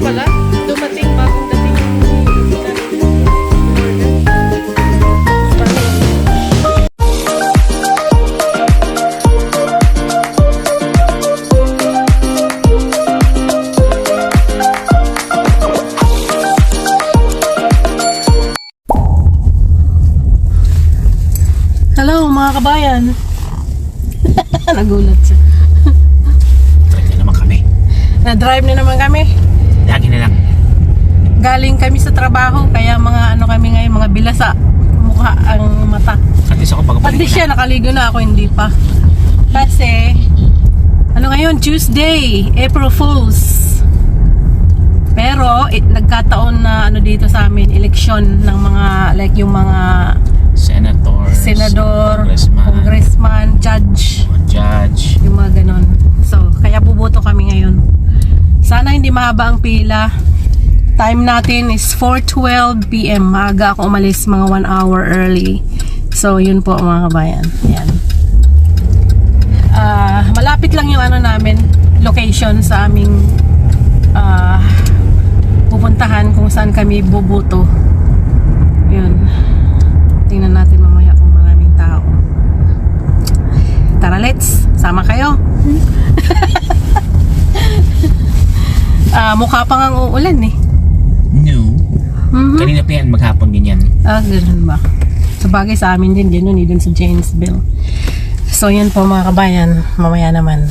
pala. Dumating bagong dating yung hello mga kabayan. Nagulat siya. Drive na naman kami. Na-drive na naman kami. Lagi na lang. Galing kami sa trabaho, kaya mga ano kami ngayon, mga bilasa mukha ang mata. At least ako pagpapalit Pati siya nakaligo na, ako hindi pa. Kasi ano ngayon, Tuesday, April Fools. Pero nagkataon na ano dito sa amin, eleksyon ng mga like yung mga senador, congressman, judge, yung mga ganon. So, kaya buboto kami ngayon. Sana hindi mahaba ang pila. Time natin is 4:12 PM. Maaga ako umalis, mga 1 hour early. So, yun po mga kabayan. Ayan. Malapit lang yung ano namin, location sa aming pupuntahan kung saan kami buboto. Yun. Tingnan natin mamaya kung maraming tao. Tara, let's. Sama kayo. Mukha pa nga uulan eh. No. Kanina pa yan, maghapon ganyan. Ganun ba? Sabagay sa amin din, ganun eh, dun sa Janesville. So, yan po mga kabayan. Mamaya naman.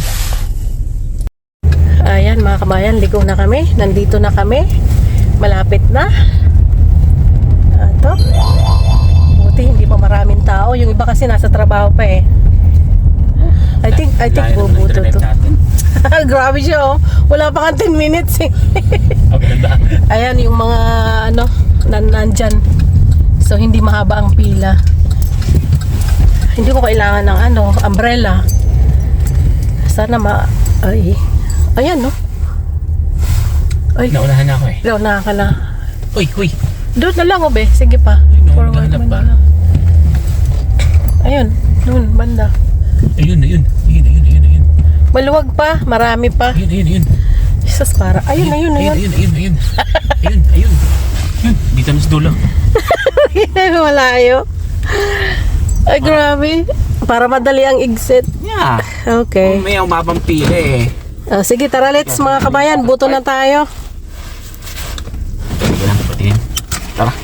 Ayan mga kabayan, ligo na kami. Nandito na kami. Malapit na. Ito. Buti hindi pa maraming tao. Yung iba kasi nasa trabaho pa eh. I think bubuto to. Grabe siya oh. Wala pa nga 10 minutes eh. Ayan yung mga ano nandyan. So hindi mahaba ang pila. Hindi ko kailangan ng ano umbrella. Sana ayan no. Ay, naunahan na ako eh. Naunahan ka na. Uy. Doon na lang oh be. Sige pa. Forward man na lang. Ayun. Doon banda. Ayun. Maluwag pa, marami pa. Ayun. Jesus, para. Ayun. Ayun. Dito na sa dulo. Malayo. Ay, grabe. Para madali ang exit. Yeah. Okay. May umabang pila eh. Sige, tara, let's mga kabayan. Buto na tayo. Hindi lang kapatingin. Tara.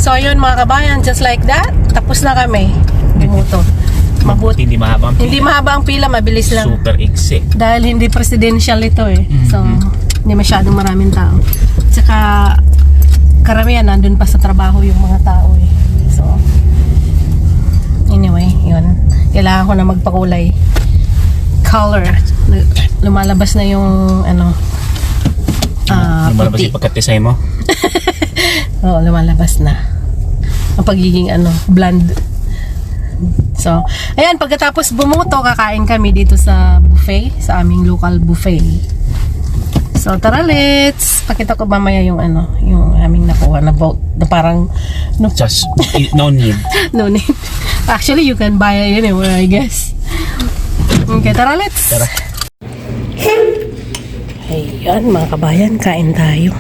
So, yun mga kabayan, just like that. Tapos na kami. Bumuto. Mabuti. Hindi mahaba ang pila. Hindi mahaba ang pila, mabilis lang. Super iksi. Dahil hindi presidential ito eh. So, hindi masyadong maraming tao. Tsaka, karamihan nandun pa sa trabaho yung mga tao eh. So, anyway, yun. Kailangan ko na magpakulay. Color. Lumalabas na yung, lumalabas puti. yung pagkatisay mo? Oo, lumalabas na. Ang pagiging, blonde. So, ayan, pagkatapos bumuto, kakain kami dito sa buffet, sa aming local buffet. So, tara, let's. Pakita ko mamaya yung yung aming nakuha na vote. Na parang, Just, no need. no need. Actually, you can buy it anywhere, I guess. Okay, tara, let's. Tara. Ayan, mga kabayan, kain tayo.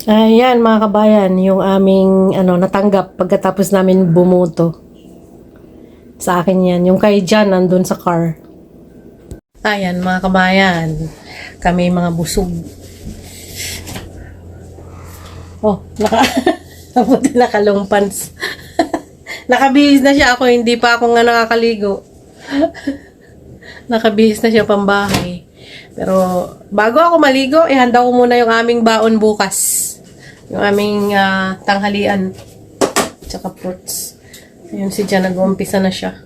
Ayan mga kabayan, yung aming natanggap pagkatapos namin bumuto. Sa akin yan, yung kay Jan nandun sa car. Ayan mga kabayan, kami mga busog. Oh, nakalong pants. Nakabihis na siya, ako hindi pa ako nga nakakaligo. Nakabihis na siya pambahay. Pero bago ako maligo, ihanda ko muna yung aming baon bukas. Yung aming tanghalian. Tsaka fruits. Ayun si Jan, nag-uumpisa na siya.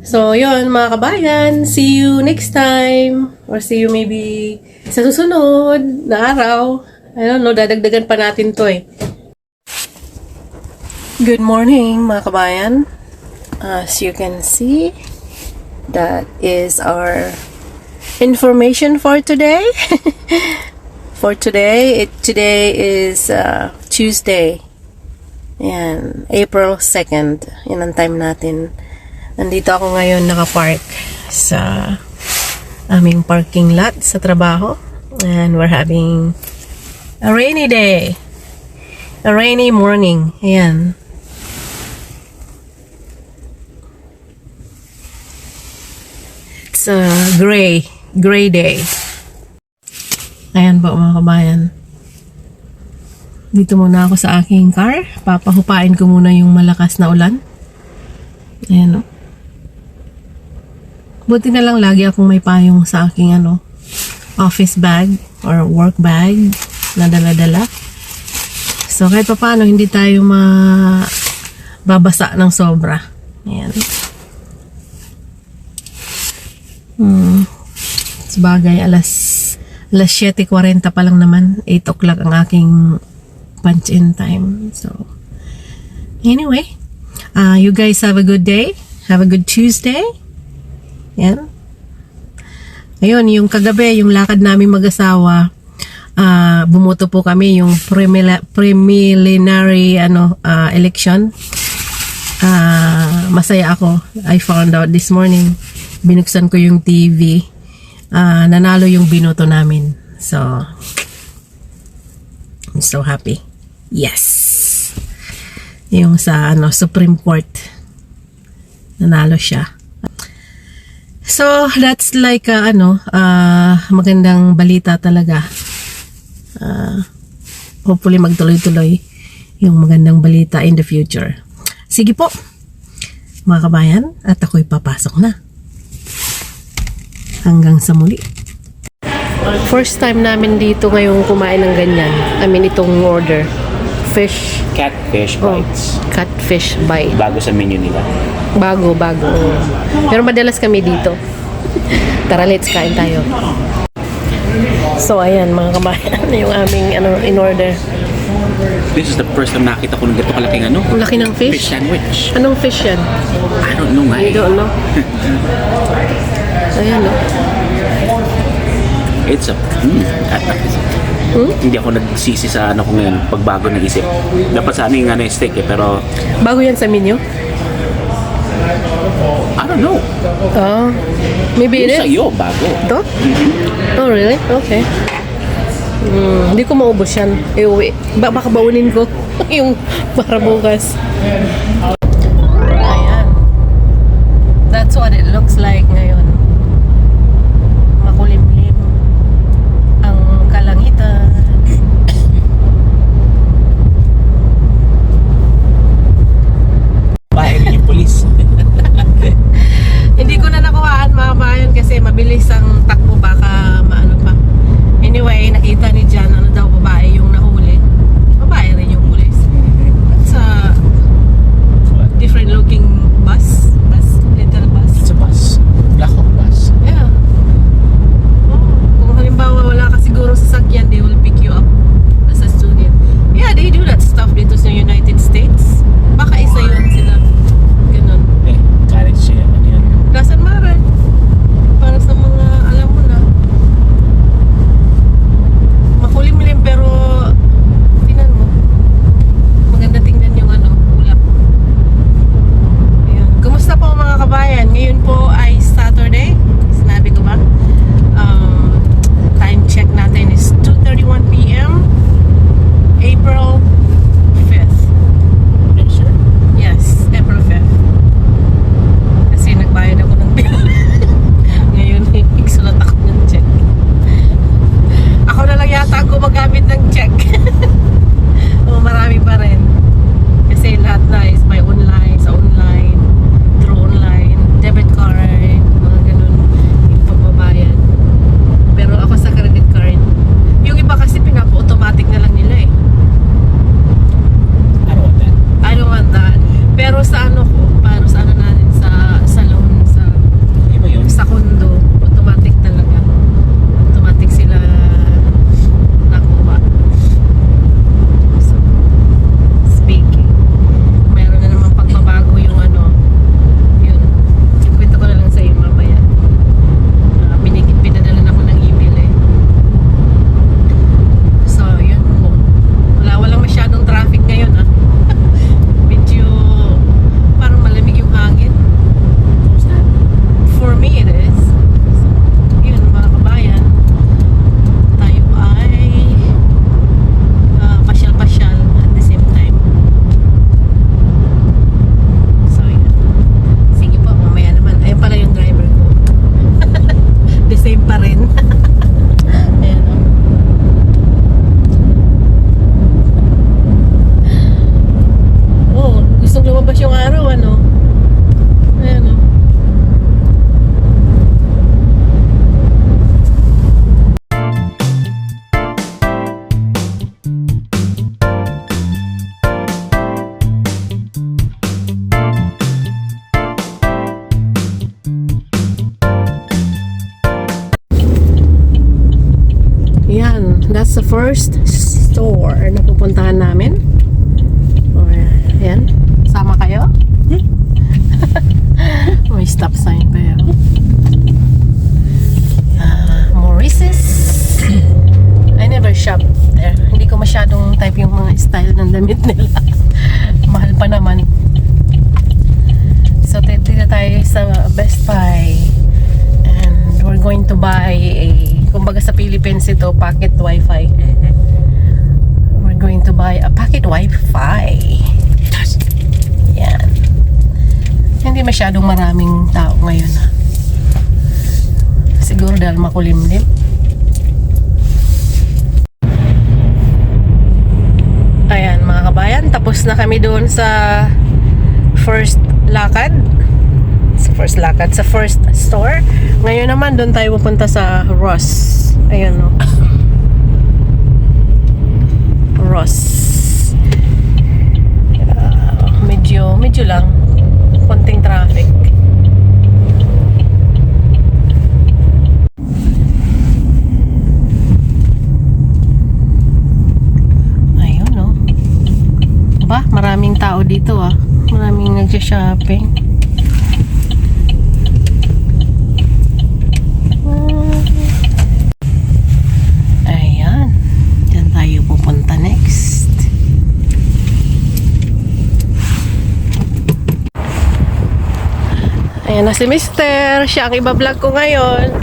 So, yun mga kabayan. See you next time. Or see you maybe sa susunod na araw. I don't know, dadagdagan pa natin to eh. Good morning mga kabayan. As you can see, that is our information for today. Today is Tuesday, Ayan, April 2nd. Yan ang time natin. Nandito ako ngayon nakapark sa aming parking lot sa trabaho. And we're having a rainy day. A rainy morning. Ayan. It's a gray day. Ayan po mga kabayan. Dito muna ako sa aking car. Papahupain ko muna yung malakas na ulan. Ayan o. Buti na lang lagi akong may payong sa aking office bag or work bag na dala-dala. So kahit pa paano hindi tayo babasa ng sobra. Ayan. Sabagay, alas 7:40 pa lang naman. 8 o'clock ang aking punch-in time. So, anyway, you guys have a good day. Have a good Tuesday. Yan. Ayun, yung kagabi, yung lakad namin mag-asawa, bumuto po kami yung preliminary election. Masaya ako. I found out this morning. Binuksan ko yung TV. Nanalo yung binoto namin. So, I'm so happy. Yes! Yung sa Supreme Court. Nanalo siya. So, that's like magandang balita talaga. Hopefully magtuloy-tuloy yung magandang balita in the future. Sige po, mga kabayan, at ako'y papasok na. Hanggang sa muli. First time namin dito ngayong kumain ng ganyan. I mean, itong order. Fish. Catfish Oh, bites. catfish bite. Bago sa menu nila. Bago. Pero madalas kami dito. Tara, let's kain tayo. So, ayan mga kabayan, yung aming in order. This is the first time nakita ko ng ganito kalaking Ang laki ng fish fish. sandwich. Anong fish yan? I don't know, I don't know. Ayan, no? It's a... Hindi ako nagsisi sa ko ngayon pagbago ng isip. Dapat sa amin yung steak pero Bago yan sa menu? I don't know. Oh, maybe it Yung is. sa'yo, bago. Ito? Oh, really? Okay. Hindi ko maubos yan. Iuwi. Baka baunin ko yung para bukas. Ayan. That's what it looks like ngayon. Makulimlim ang kalangitan. Bahay rin yung police. Hindi ko na nakuhaan mga bayan kasi mabilis ang takbo, baka maano pa. Anyway, nakita ni Jan, daw babae yung nahuli. Babae rin yung pulis. It's a different looking bus. Little bus. It's a bus. Black Hawk bus. Yeah. Kung halimbawa wala ka siguro sasakyan, they will pick you up as a student. Yeah, they do that stuff dito sa United States. Baka isa yun sila. Ganun. College siya. Ano yan? Dasan Mara. Para sa mga alam mo na. Makulimlim pero tingnan mo. Maganda tingnan yung ulap. Ayan. Kumusta po mga kabayan? Ngayon po ay Saturday. Sinabi ko ba? Time check natin is 2:31 p.m. April 5th. Sure. Yes, April 5th. Kasi nagbayad ako ng bill. Ngayon, igsulat ako ng check. Ako na lang yata ang gumagamit ng check. O, marami pa rin. Kasi lahat na is by online, sa online, through online, debit card, mga ganun, yung pagbabayad. Pero ako sa credit card, yung iba kasi pinapa-automatic na lang nila eh. I don't want that. I don't want that. Pero sa para sa natin sa loan, Iba yun. sa condo, automatic talaga. Automatic sila nakuha. So, speaking, meron na naman pagbabago yung yun. Ikwento ko na lang sa iyo mamaya. Pinadala na ako ng email eh. So, yun po. Walang masyadong traffic ngayon lumabas yung araw, ano? Ayan, oh. Yan, that's the first store na pupuntahan namin. O, yan. Sama kayo? May stop sign pa yun. Maurice's. I never shop there. Hindi ko masyadong type yung mga style ng damit nila. Mahal pa naman. So, dito tayo sa Best Buy. And we're going to buy kumbaga sa Philippines ito, pocket wifi. We're going to buy a pocket wifi. Yan. Hindi masyadong maraming tao ngayon. Siguro dahil makulimlim. Ayan mga kabayan, tapos na kami doon sa first lakad. Sa first store. Ngayon naman doon tayo pupunta sa Ross. Ayan, no. Ross. Medyo lang. Konting traffic. Ayun, no. Ba, maraming tao dito, ah. Maraming nagsha-shopping. Ayan na si Mister. Siya ang iba-vlog ko ngayon.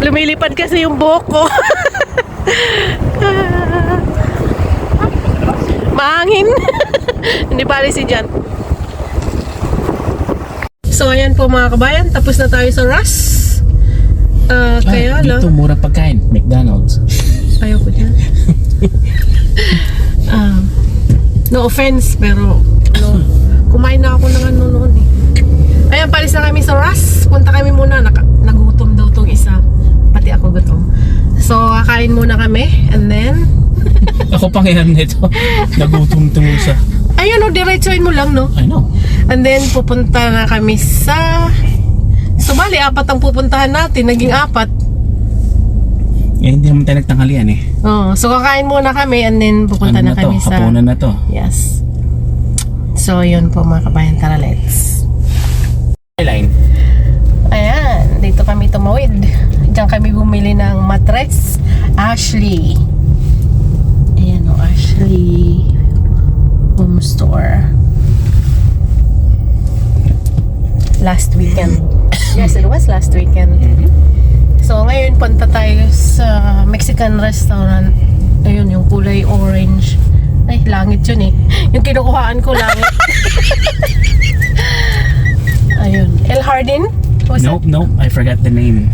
Lumilipad kasi yung buhok ko. Mahangin. Hindi pala si Jan. So ayan po mga kabayan. Tapos na tayo sa Ross. Kaya lang. Dito mura pagkain. McDonald's. Ayaw ko dyan. No offense, pero no. Kumain na ako ng ano noon eh. Ayan, palis na kami sa Ross. Punta kami muna. Nagutom daw tong isa. Pati ako gutom. So, kakain muna kami. And then... Ako pang yan nito. Nagutom-tum sa... Ayun, no, diretsuin mo lang, no? I know. And then, pupunta na kami sa... So, bali, 4 ang pupuntahan natin. Naging 4. Eh, hindi naman tayo nagtanghalian eh. Oh, so, kakain muna kami. And then, pupunta Ano na kami sa... Hapunan na to. Yes. So, yun po mga kabayan. Tara, let's. Line. Ayan, dito kami tumawid. Diyan kami bumili ng mattress. Ashley. Ayan o, Ashley Home Store. Last weekend. Yes, it was last weekend. So, ngayon punta tayo sa Mexican restaurant. Ayun, yung kulay orange. Ay, langit yun eh. Yung kinukuhaan ko, langit. Ayun. El Jardin? Nope. I forgot the name.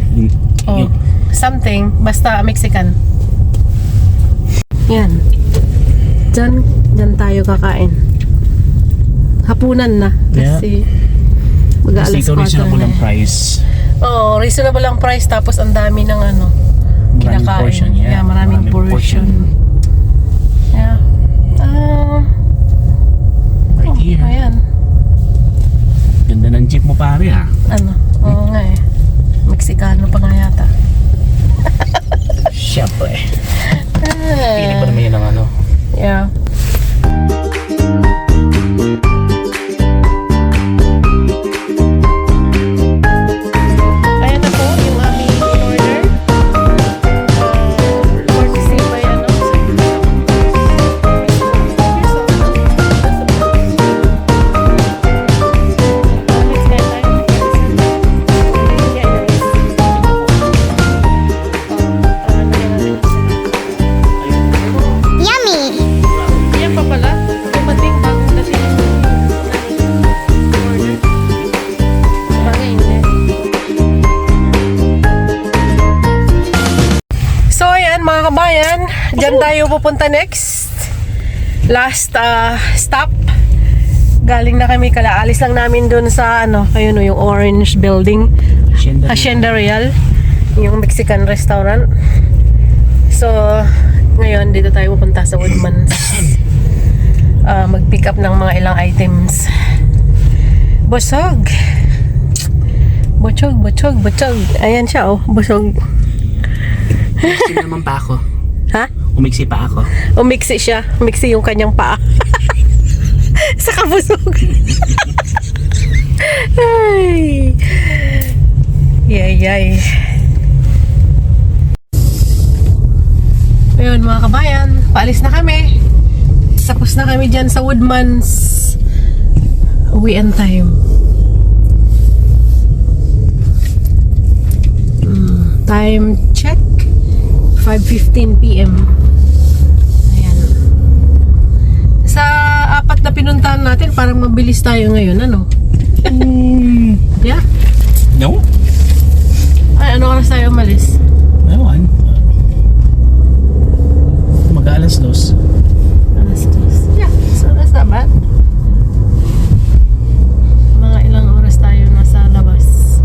Oh, something. Basta Mexican. Yan. Diyan tayo kakain. Hapunan na. Kasi mag-aalas 4 Dito reasonable na. ang price. Oo, reasonable ang price. Tapos ang dami ng ano. Maraming kinakain. portion. Yeah, maraming portion. Yeah. Right here. Ayan. Ganda ng jeep mo pare ha. Ano? Oo nga eh. Meksikano pa nga yata. Siyempre. Pili pa naman yun ng ano. Yeah. Ayan na po yung aming order. Courtesy by ano. Yan pa pala. Dumating bagong dating yung order. Bagay hindi. So ayan mga kabayan, dyan tayo pupunta next. last stop. Galing na kami, kalaalis lang namin dun sa ano, ayun yung orange building, Hacienda Real, yung Mexican restaurant. So ngayon dito tayo pupunta sa Woodman's, mag-pick up ng mga ilang items. Busog. Butchog. Ayan siya, oh. Busog. Umiksi naman pa ako. Ha? Umiksi pa ako. Umiksi siya. Umiksi yung kanyang paa. Sa kabusog. Ay. Yay. Ayun mga kabayan, paalis na kami. Tapos na kami dyan sa Woodman's. Uwian time. Time check 5:15 PM. Ayan. Sa apat na pinuntahan natin, parang mabilis tayo ngayon, ano? Yeah? No? Ay, ano oras tayo umalis? Ewan. Mag-alas 2. Alas 2. Yeah, so that's not bad. Mga ilang oras tayo nasa labas.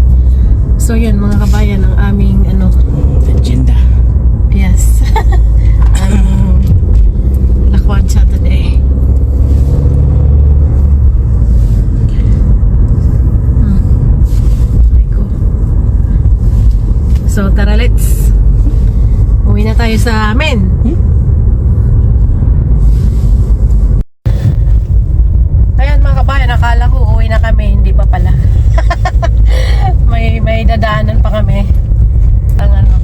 So yun mga kabayan, ang aming ano, Agenda. yes. Ang lakwat siya today. Ay ko. So tara, let's uwi na tayo sa amin. Ayan mga kabayan, akala ko uwi na kami, hindi pa pala. may dadaanan pa kami ang ano,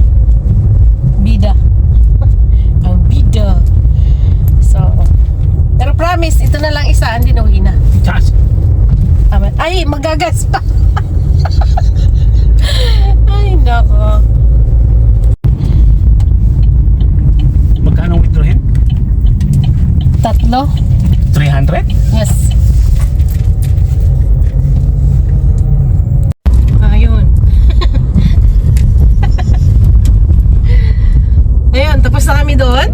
bida. Ang bida. So pero promise, ito na lang isa, hindi na uwi na. Gas. Ay, magagas pa. Ay nako. Magkano withdrawin? 3? 300? Yes. Ayun. Ayun, tapos na kami doon.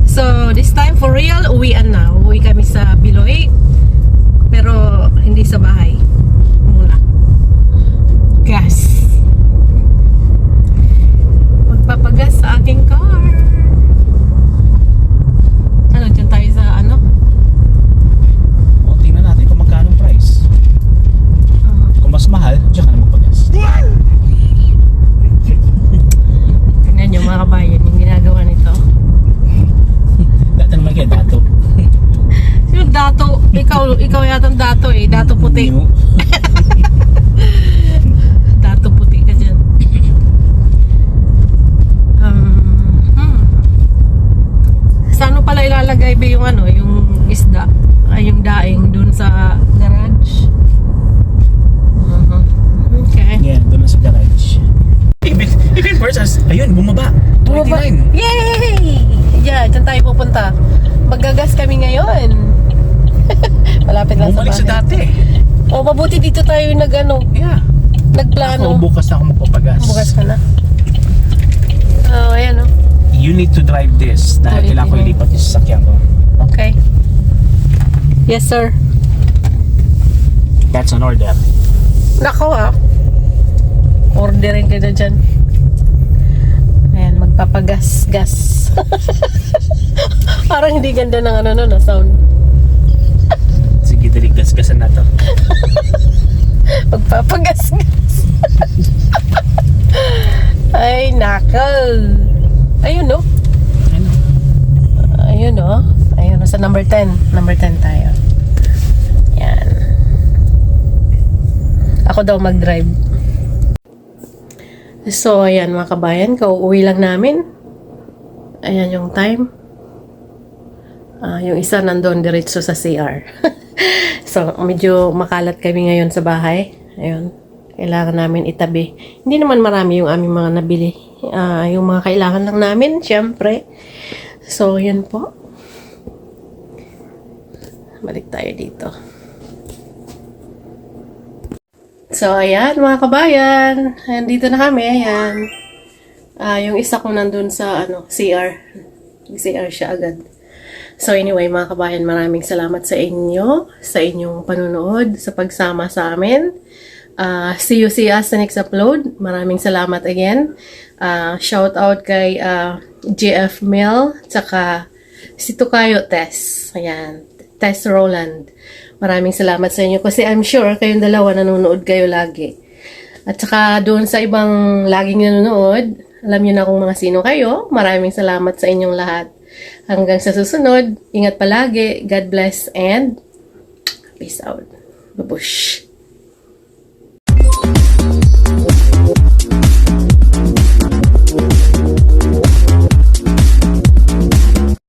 So, this time for real, uwian na. Uwi kami sa Biloy. Pero, hindi sa bahay. Muna. Gas. Magpapagas sa aking car. Ano, dyan tayo sa ano? O, tingnan natin kung magkano price. Kung mas mahal, diyan ka na magpagas. Tingnan nyo mga kabayan, yung ginagawa nito. Datan naman kaya dato. Sino dato? Ikaw yatang dato eh. Dato puti. New. Dato puti ka dyan. Saan mo pala ilalagay ba yung ano, yung isda? Ay, yung daing dun sa garage. Okay. Yeah, doon na sa garage. Even versus, ayun, bumaba. 29. Yay! Yeah, dyan tayo pupunta. Magagas kami ngayon. Malapit lang Bumalik sa sa bahay. dati. O, mabuti dito tayo Yeah. nagplano. Ako, bukas na ako magpapagas. Bukas ka na. Oh, ayan o. You need to drive this dahil kailangan ko ilipat yung sasakyan ko. Okay. Yes, sir. That's an order. Nako ah. Ordering ka na dyan. Ayan, magpapagas-gas. Parang hindi ganda ng ano no, sound. Sige, dali, gas-gasan na to. Magpapagas-gas. Ay, nakal. Ayun no. Ano? Ayun no. Ayun, sa number 10. Number 10 tayo. Yan. Ako daw mag-drive. So, ayan mga kabayan, kauuwi lang namin. Ayan yung time. Yung isa nandun diretso sa CR. So, medyo makalat kami ngayon sa bahay. Ayun. Kailangan namin itabi. Hindi naman marami yung aming mga nabili. Yung mga kailangan lang namin, syempre. So, yun po. Balik tayo dito. So, ayan mga kabayan. Ayan, dito na kami. Ayan. Yung isa ko nandun sa CR. CR siya agad. So anyway, mga kabayan, maraming salamat sa inyo, sa inyong panunood, sa pagsama sa amin. See us sa next upload. Maraming salamat again. Shout out kay GF Mel, tsaka si Tukayo Tess. Ayan, Tess Roland. Maraming salamat sa inyo kasi I'm sure kayong dalawa nanonood kayo lagi. At saka doon sa ibang laging nanonood, alam niyo na kung mga sino kayo. Maraming salamat sa inyong lahat. Hanggang sa susunod, ingat palagi, God bless, and peace out. Babush!